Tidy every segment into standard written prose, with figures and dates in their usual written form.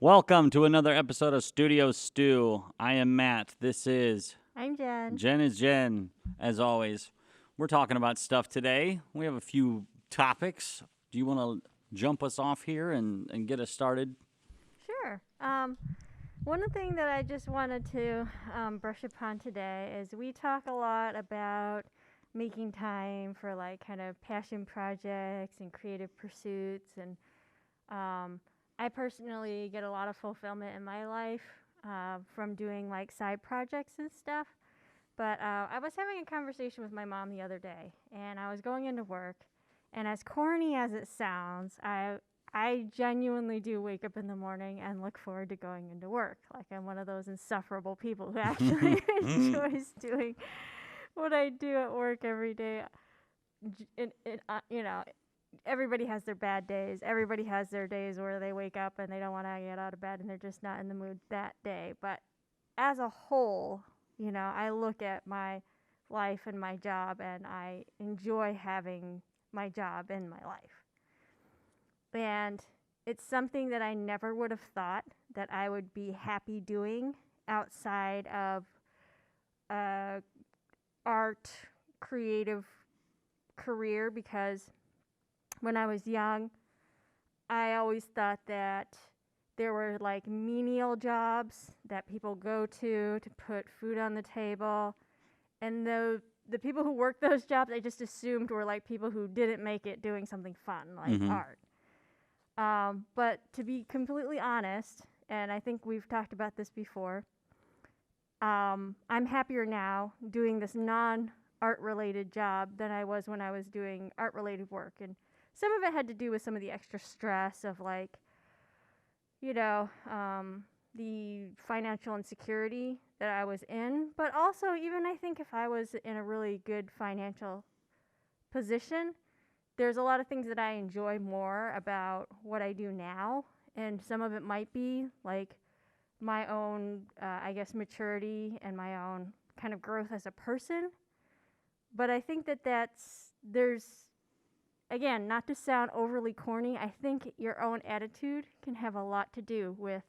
Welcome to another episode of Studio Stew. I am Matt. This is I'm Jen. Jen is Jen, as always. We're talking about stuff today. We have a few topics. Do you want to jump us off here and get us started? Sure. One thing that I just wanted to brush upon today is we talk a lot about making time for like kind of passion projects and creative pursuits, and I personally get a lot of fulfillment in my life from doing like side projects and stuff. But I was having a conversation with my mom the other day, and I was going into work, and as corny as it sounds, I genuinely do wake up in the morning and look forward to going into work. Like I'm one of those insufferable people who actually enjoys doing what I do at work every day. Everybody has their bad days. Everybody has their days where they wake up and they don't want to get out of bed and they're just not in the mood that day. But as a whole, I look at my life and my job and I enjoy having my job in my life. And it's something that I never would have thought that I would be happy doing outside of art, creative career, because when I was young, I always thought that there were like menial jobs that people go to put food on the table. And the people who worked those jobs, I just assumed were like people who didn't make it doing something fun, like art. But to be completely honest, and I think we've talked about this before, I'm happier now doing this non-art related job than I was when I was doing art related work. And some of it had to do with some of the extra stress of like, the financial insecurity that I was in. But also, even I think if I was in a really good financial position, there's a lot of things that I enjoy more about what I do now. And some of it might be like my own, I guess, maturity and my own kind of growth as a person. But I think there's, again, not to sound overly corny, I think your own attitude can have a lot to do with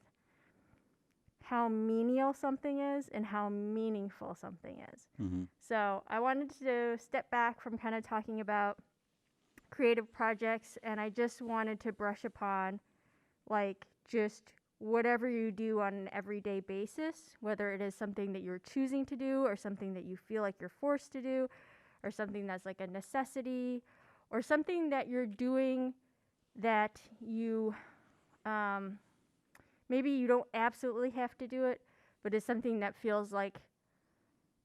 how menial something is and how meaningful something is. Mm-hmm. So I wanted to step back from kind of talking about creative projects, and I just wanted to brush upon like just whatever you do on an everyday basis, whether it is something that you're choosing to do or something that you feel like you're forced to do or something that's like a necessity or something that you're doing that you maybe you don't absolutely have to do it, but it's something that feels like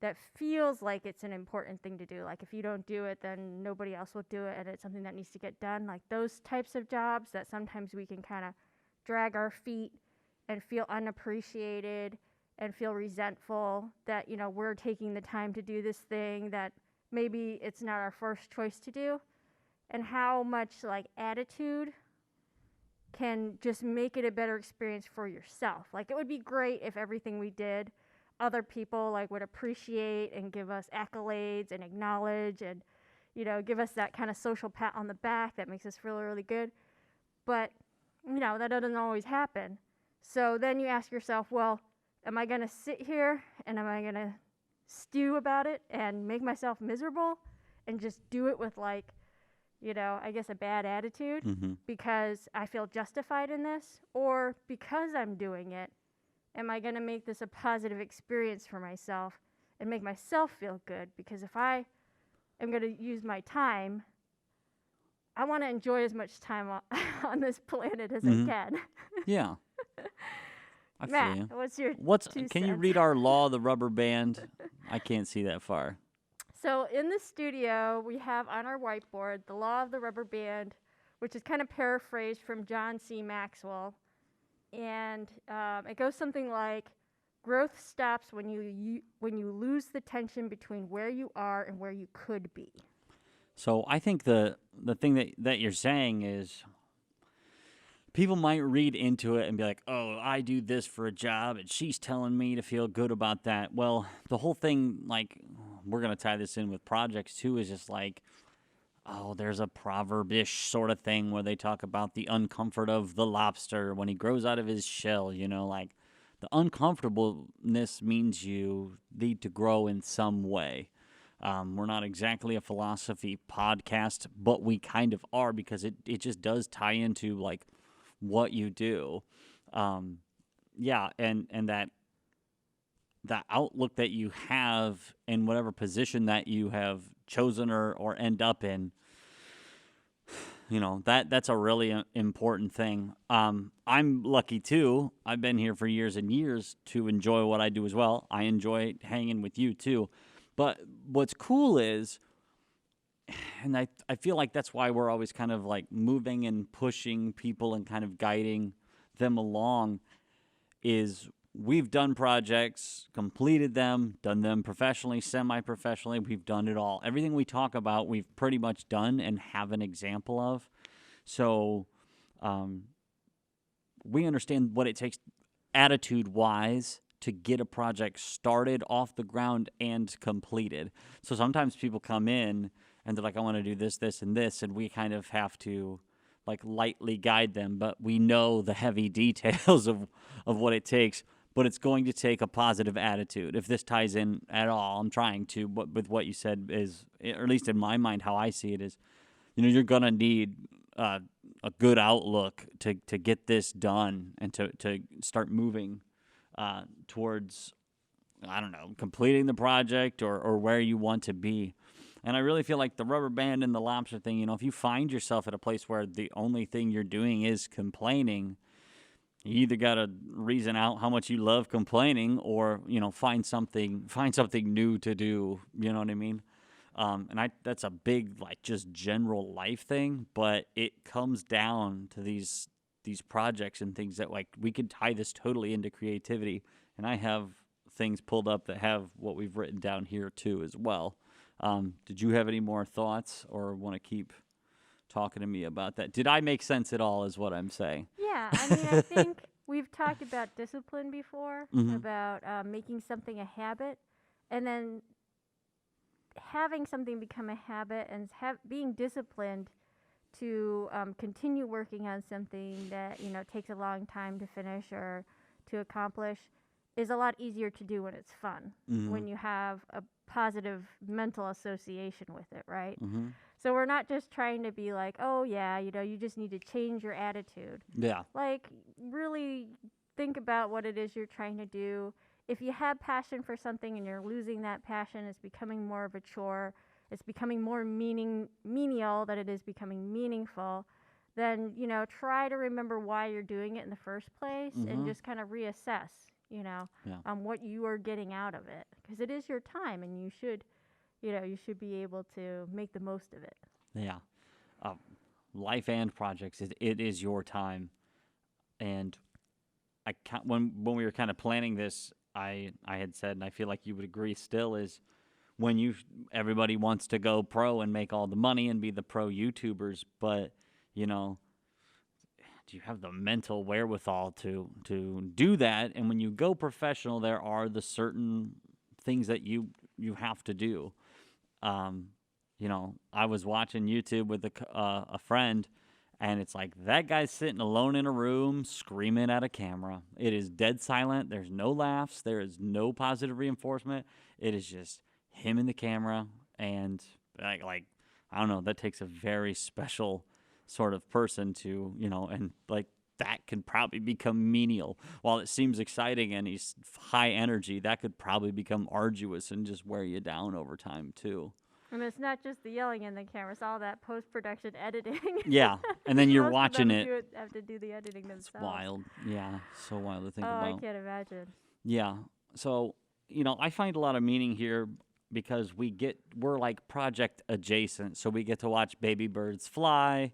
it's an important thing to do. Like if you don't do it, then nobody else will do it, and it's something that needs to get done. Like those types of jobs that sometimes we can kind of drag our feet and feel unappreciated and feel resentful that, we're taking the time to do this thing that maybe it's not our first choice to do, and how much like attitude can just make it a better experience for yourself. Like it would be great if everything we did, other people like would appreciate and give us accolades and acknowledge and give us that kind of social pat on the back that makes us feel really good. But that doesn't always happen. So then you ask yourself, well, am I going to sit here and am I going to stew about it and make myself miserable and just do it with like, I guess a bad attitude because I feel justified in this? Or because I'm doing it, am I going to make this a positive experience for myself and make myself feel good? Because if I am going to use my time, I want to enjoy as much time on this planet as I can. Yeah. I Matt, feel you. what's your two Can you cents? read our law of the rubber band? I can't see that far. So in the studio, we have on our whiteboard the law of the rubber band, which is kind of paraphrased from John C. Maxwell. And it goes something like, growth stops when you lose the tension between where you are and where you could be. So I think the thing that you're saying is people might read into it and be like, oh, I do this for a job and she's telling me to feel good about that. Well, the whole thing, like, we're going to tie this in with projects too, is just like, there's a proverbish sort of thing where they talk about the uncomfort of the lobster when he grows out of his shell, like the uncomfortableness means you need to grow in some way. We're not exactly a philosophy podcast, but we kind of are because it just does tie into like what you do. Yeah, and that outlook that you have in whatever position that you have chosen or end up in, that's a really important thing. I'm lucky too. I've been here for years and years to enjoy what I do as well. I enjoy hanging with you too. But what's cool is, and I feel like that's why we're always kind of like moving and pushing people and kind of guiding them along, is we've done projects, completed them, done them professionally, semi-professionally. We've done it all. Everything we talk about, we've pretty much done and have an example of. So we understand what it takes attitude-wise to get a project started off the ground and completed. So sometimes people come in and they're like, I want to do this, this, and this, and we kind of have to like lightly guide them, but we know the heavy details of what it takes. But it's going to take a positive attitude. If this ties in at all, I'm trying to, but with what you said is, or at least in my mind, how I see it is, you're gonna need a good outlook to get this done and to start moving towards, I don't know, completing the project or where you want to be. And I really feel like the rubber band and the lobster thing, if you find yourself at a place where the only thing you're doing is complaining, you either got to reason out how much you love complaining or, find something new to do. You know what I mean? And that's a big, like, just general life thing, but it comes down to these projects and things that, like, we could tie this totally into creativity. And I have things pulled up that have what we've written down here too as well. Did you have any more thoughts or want to keep talking to me about that? Did I make sense at all is what I'm saying? Yeah, I mean, I think we've talked about discipline before, Mm-hmm. about making something a habit, and then having something become a habit and being disciplined to continue working on something that takes a long time to finish or to accomplish is a lot easier to do when it's fun, Mm-hmm. when you have a positive mental association with it, right? Mm-hmm. So we're not just trying to be like, oh yeah, you just need to change your attitude. Yeah. Like, really think about what it is you're trying to do. If you have passion for something and you're losing that passion, it's becoming more of a chore, it's becoming more menial than it is becoming meaningful, then, try to remember why you're doing it in the first place and Mm-hmm. just kind of reassess, Yeah. what you are getting out of it. Because it is your time and you should be able to make the most of it. Yeah. Uh, Life and projects, it is your time. And when we were kind of planning this, I had said, and I feel like you would agree still, is when everybody wants to go pro and make all the money and be the pro YouTubers, but do you have the mental wherewithal to do that? And when you go professional, there are the certain things that you have to do. Um, I was watching YouTube with a friend, and it's like that guy's sitting alone in a room screaming at a camera. It is dead silent. There's no laughs. There is no positive reinforcement. It is just him and the camera, and like I don't know. That takes a very special sort of person to and like that could probably become menial. While it seems exciting and he's high energy, that could probably become arduous and just wear you down over time too. And it's not just the yelling in the camera; it's all that post-production editing. Yeah, and then 'Cause you're most of watching them it. have to do the editing It's themselves. wild. Yeah, so wild to think Oh, I about. can't imagine. Yeah. So, I find a lot of meaning here because we're like project adjacent. So we get to watch baby birds fly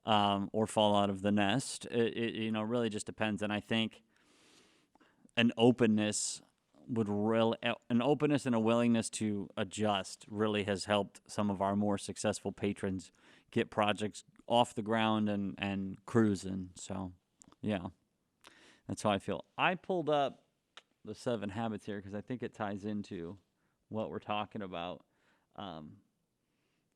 or fall out of the nest. It really just depends. And I think an openness an openness and a willingness to adjust really has helped some of our more successful patrons get projects off the ground and cruising. So, yeah, that's how I feel. I pulled up the 7 habits here because I think it ties into what we're talking about. Um,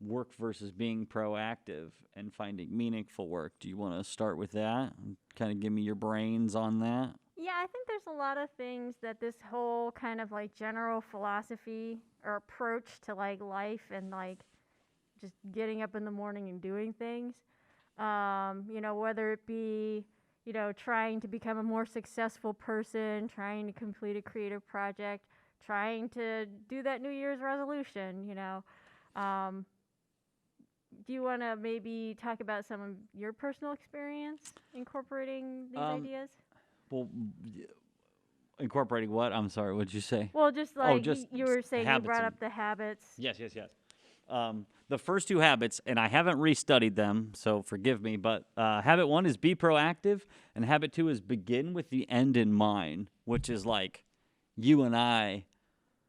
work versus being proactive and finding meaningful work. Do you want to start with that? Kind of give me your brains on that. Yeah, I think there's a lot of things that this whole kind of like general philosophy or approach to like life and like just getting up in the morning and doing things. Whether it be, trying to become a more successful person, trying to complete a creative project, trying to do that New Year's resolution. Um, do you want to maybe talk about some of your personal experience incorporating these Um, ideas? well, incorporating what? I'm sorry. What'd you say? Well, just Oh, like just you were saying, you habits brought and up the habits. yes, yes, yes. The first two habits, and I haven't restudied them, so forgive me, but habit one is be proactive, and habit two is begin with the end in mind, which is like you and I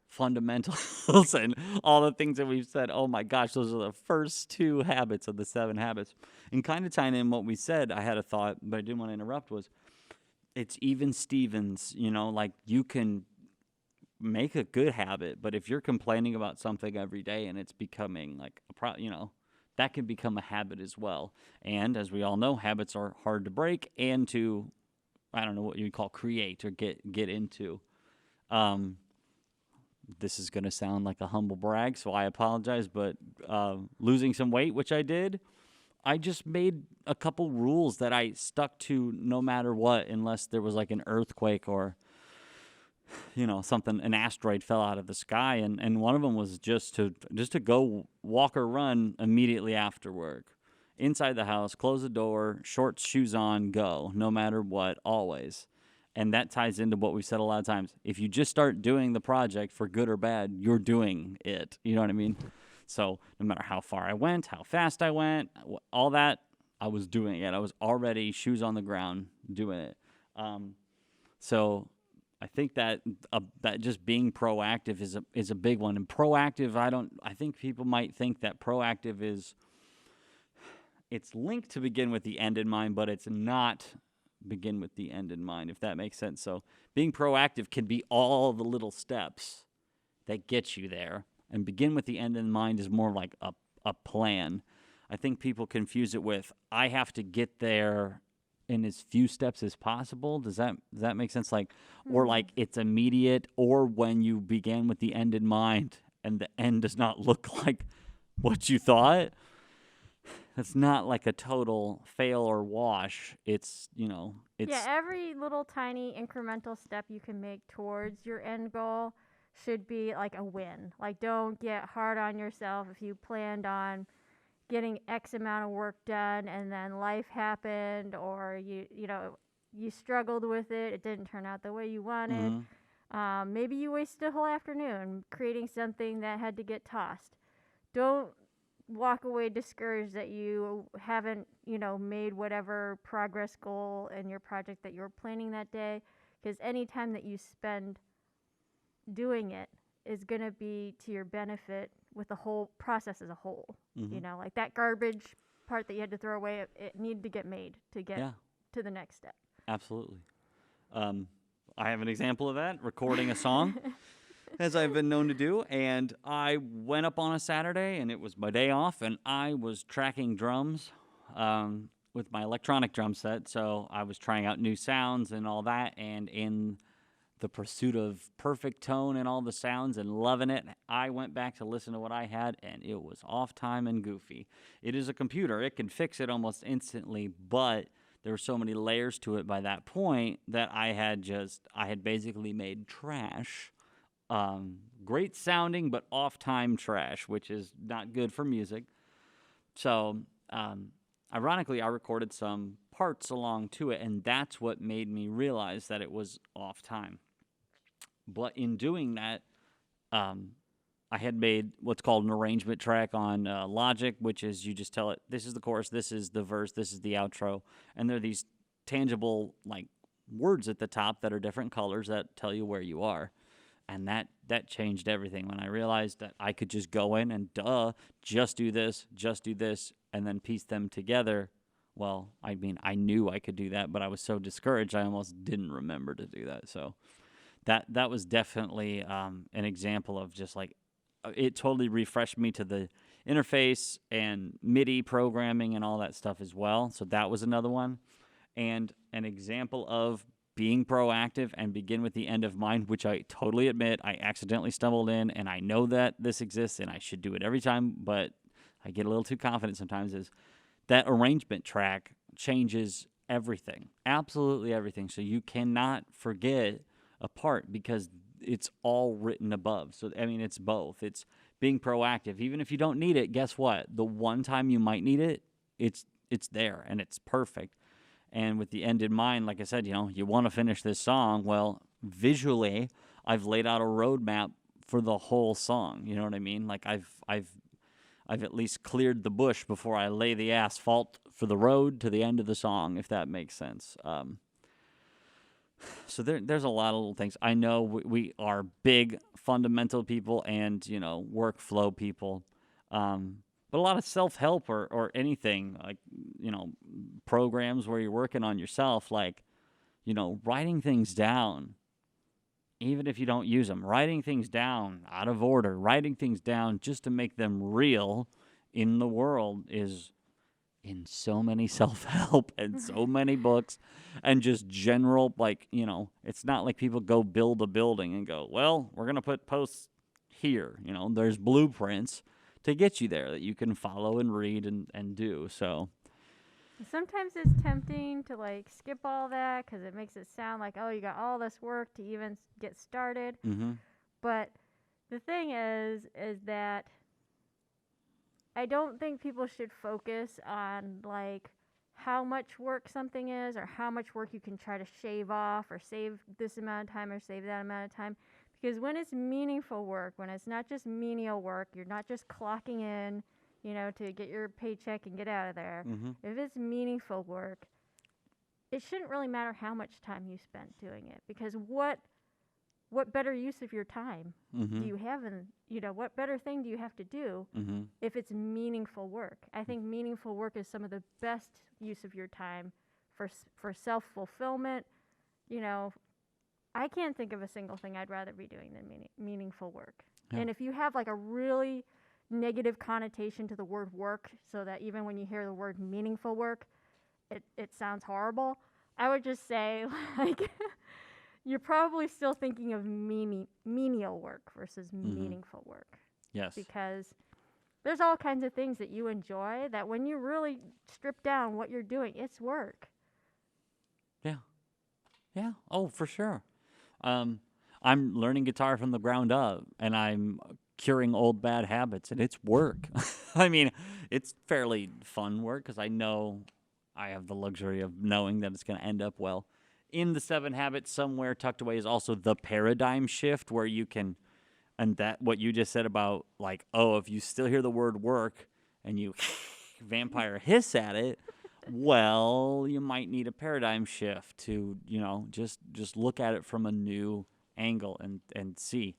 fundamentals and all the things that we've said. Oh my gosh, those are the first two habits of the 7 habits. And kind of tying in what we said, I had a thought, but I didn't want to interrupt, was it's even Stevens, like you can make a good habit, but if you're complaining about something every day and it's becoming like that can become a habit as well. And as we all know, habits are hard to break and to, I don't know what you call create or get into. Um, this is going to sound like a humble brag, so I apologize, but losing some weight, which I did, I just made a couple rules that I stuck to no matter what, unless there was like an earthquake or something, an asteroid fell out of the sky, and one of them was just to go walk or run immediately after work, inside the house, close the door, shorts, shoes on, go, no matter what, always. And that ties into what we've said a lot of times. If you just start doing the project, for good or bad, you're doing it. You know what I mean? So no matter how far I went, how fast I went, all that, I was doing it. I was already shoes on the ground doing it. So I think that just being proactive is a big one. And proactive, I think people might think that proactive it's linked to begin with the end in mind, but it's not begin with the end in mind, if that makes sense. So being proactive can be all the little steps that get you there, and begin with the end in mind is more like a plan. I think people confuse it with I have to get there in as few steps as possible. Does that make sense? Like, or like it's immediate, or when you began with the end in mind and the end does not look like what you thought. It's not like a total fail or wash. It's Yeah, every little tiny incremental step you can make towards your end goal should be like a win. Like, don't get hard on yourself if you planned on getting X amount of work done and then life happened, or you struggled with it. It didn't turn out the way you wanted. Maybe you wasted a whole afternoon creating something that had to get tossed. Don't walk away discouraged that you haven't, made whatever progress goal in your project that you were planning that day, because any time that you spend doing it is going to be to your benefit with the whole process as a whole. Like that garbage part that you had to throw away, it needed to get made to get to the next step. Absolutely. I have an example of that, recording a song. As I've been known to do, and I went up on a Saturday, and it was my day off, and I was tracking drums with my electronic drum set, so I was trying out new sounds and all that, and in the pursuit of perfect tone and all the sounds and loving it, I went back to listen to what I had, and it was off time and goofy. It is a computer. It can fix it almost instantly, but there were so many layers to it by that point that I had basically made trash. Great sounding, but off-time trash, which is not good for music. So, ironically, I recorded some parts along to it, and that's what made me realize that it was off-time. But in doing that, I had made what's called an arrangement track on Logic, which is you just tell it, this is the chorus, this is the verse, this is the outro, and there are these tangible, like, words at the top that are different colors that tell you where you are. And that changed everything when I realized that I could just go in and just do this, and then piece them together. Well, I mean, I knew I could do that, but I was so discouraged I almost didn't remember to do that. So that was definitely an example of just like it totally refreshed me to the interface and MIDI programming and all that stuff as well. So that was another one. And an example of being proactive and begin with the end of mind, which I totally admit I accidentally stumbled in, and I know that this exists and I should do it every time, but I get a little too confident sometimes, is that arrangement track changes everything, absolutely everything. So you cannot forget a part because it's all written above. So, I mean, it's both. It's being proactive. Even if you don't need it, guess what? The one time you might need it, it's there and it's perfect. And with the end in mind, like I said, you want to finish this song. Well, visually, I've laid out a roadmap for the whole song. You know what I mean? Like I've at least cleared the bush before I lay the asphalt for the road to the end of the song, if that makes sense. So there's a lot of little things. I know we are big fundamental people and, workflow people. But a lot of self-help or anything, like, programs where you're working on yourself, like, writing things down, even if you don't use them, writing things down out of order, writing things down just to make them real in the world is in so many self-help and so many books and just general, like, it's not like people go build a building and go, well, we're going to put posts here. There's blueprints to get you there that you can follow and read and do. So Sometimes it's tempting to like skip all that because it makes it sound like, oh, you got all this work to even get started. mm-hmm. But the thing is that I don't think people should focus on like how much work something is or how much work you can try to shave off or save this amount of time or save that amount of time. Because when it's meaningful work, when it's not just menial work, you're not just clocking in, to get your paycheck and get out of there. Mm-hmm. If it's meaningful work, it shouldn't really matter how much time you spent doing it. Because what better use of your time Mm-hmm. do you have what better thing do you have to do Mm-hmm. if it's meaningful work? I think meaningful work is some of the best use of your time for self-fulfillment. I can't think of a single thing I'd rather be doing than meaningful work. Yeah. And if you have like a really negative connotation to the word work, so that even when you hear the word meaningful work, it sounds horrible, I would just say, like, you're probably still thinking of menial work versus meaningful work. Yes. Because there's all kinds of things that you enjoy that when you really strip down what you're doing, it's work. Yeah. Yeah. Oh, for sure. I'm learning guitar from the ground up, and I'm curing old bad habits, and it's work. I mean, it's fairly fun work because I know I have the luxury of knowing that it's going to end up well. In the 7 Habits, somewhere tucked away, is also the paradigm shift where you can, and that what you just said about, like, oh, if you still hear the word work and you vampire hiss at it, well, you might need a paradigm shift to, just look at it from a new angle and see,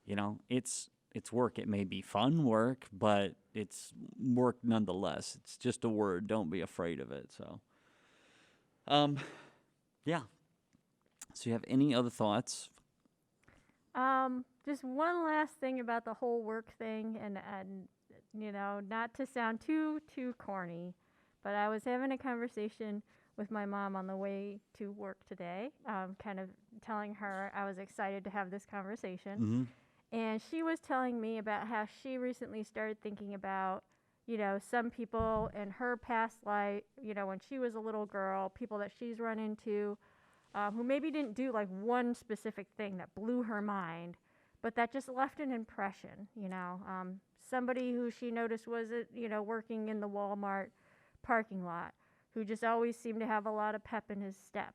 it's work. It may be fun work, but it's work nonetheless. It's just a word. Don't be afraid of it. So, yeah. So you have any other thoughts? Just one last thing about the whole work thing, and not to sound too corny, but I was having a conversation with my mom on the way to work today, kind of telling her I was excited to have this conversation. Mm-hmm. And she was telling me about how she recently started thinking about, some people in her past life, when she was a little girl, people that she's run into, who maybe didn't do like one specific thing that blew her mind, but that just left an impression, somebody who she noticed was, working in the Walmart parking lot, who just always seemed to have a lot of pep in his step.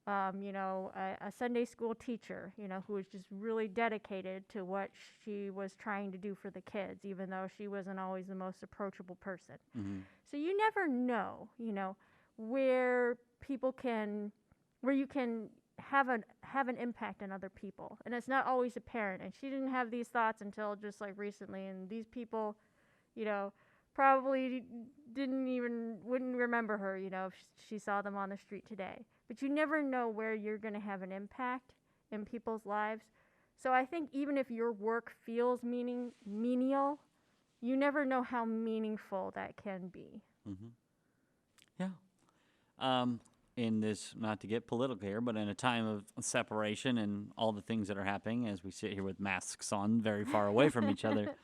A Sunday school teacher, who was just really dedicated to what she was trying to do for the kids, even though she wasn't always the most approachable person. Mm-hmm. So you never know, where you can have an impact on other people, and it's not always apparent. And she didn't have these thoughts until just like recently, and these people, probably wouldn't remember her, if she saw them on the street today. But you never know where you're going to have an impact in people's lives. So I think even if your work feels menial, you never know how meaningful that can be. Mm-hmm. Yeah. In this, not to get political here, but in a time of separation and all the things that are happening as we sit here with masks on, very far away from each other,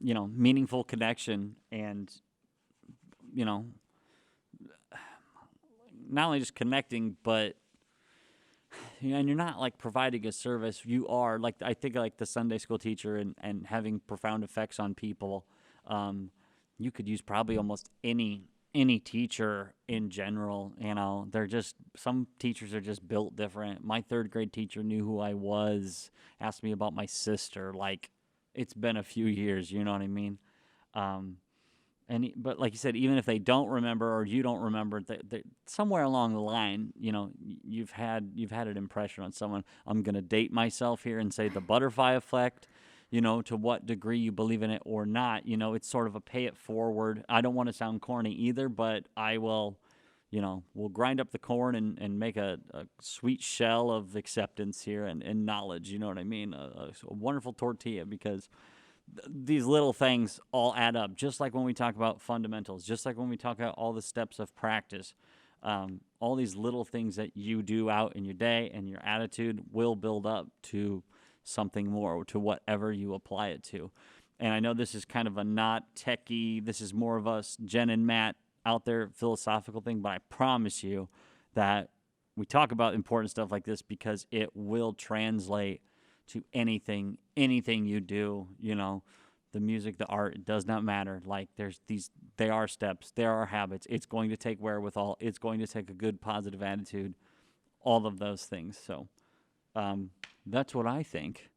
meaningful connection and, you know, not only just connecting, but and you're not like providing a service. You are like, I think like the Sunday school teacher and having profound effects on people. You could use probably almost any teacher in general. They're just, some teachers are just built different. My third grade teacher knew who I was, asked me about my sister. Like, it's been a few years, you know what I mean? But like you said, even if they don't remember or you don't remember, somewhere along the line, you've had an impression on someone. I'm gonna date myself here and say the butterfly effect. To what degree you believe in it or not, it's sort of a pay it forward. I don't want to sound corny either, but I will, we'll grind up the corn and make a sweet shell of acceptance here and knowledge. You know what I mean? A wonderful tortilla, because these little things all add up, just like when we talk about fundamentals, just like when we talk about all the steps of practice. All these little things that you do out in your day and your attitude will build up to something more, to whatever you apply it to. And I know this is kind of a not techie, this is more of us, Jen and Matt, out there philosophical thing, but I promise you that we talk about important stuff like this because it will translate to anything you do, the music, the art, it does not matter. Like, they are steps, there are habits. It's going to take wherewithal. It's going to take a good positive attitude, all of those things. So that's what I think.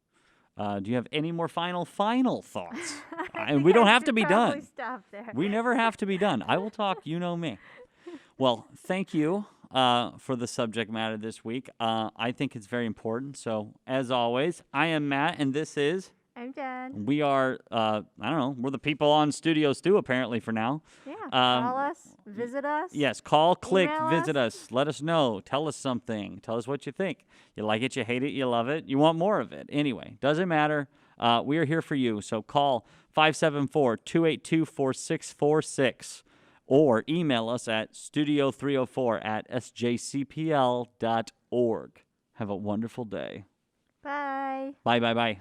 Do you have any more final thoughts? And we don't have to be done. Stop there. We never have to be done. I will talk, you know me. Well, thank you for the subject matter this week. I think it's very important. So, as always, I am Matt, and this is... I'm Jen. We are, I don't know, we're the people on Studio Stu, apparently, for now. Yeah, call us, visit us. Yes, call, click, visit us. us. Let us know. Tell us something. Tell us what you think. You like it, you hate it, you love it, you want more of it. Anyway, doesn't matter. We are here for you. So call 574-282-4646 or email us at studio304@sjcpl.org. Have a wonderful day. Bye. Bye.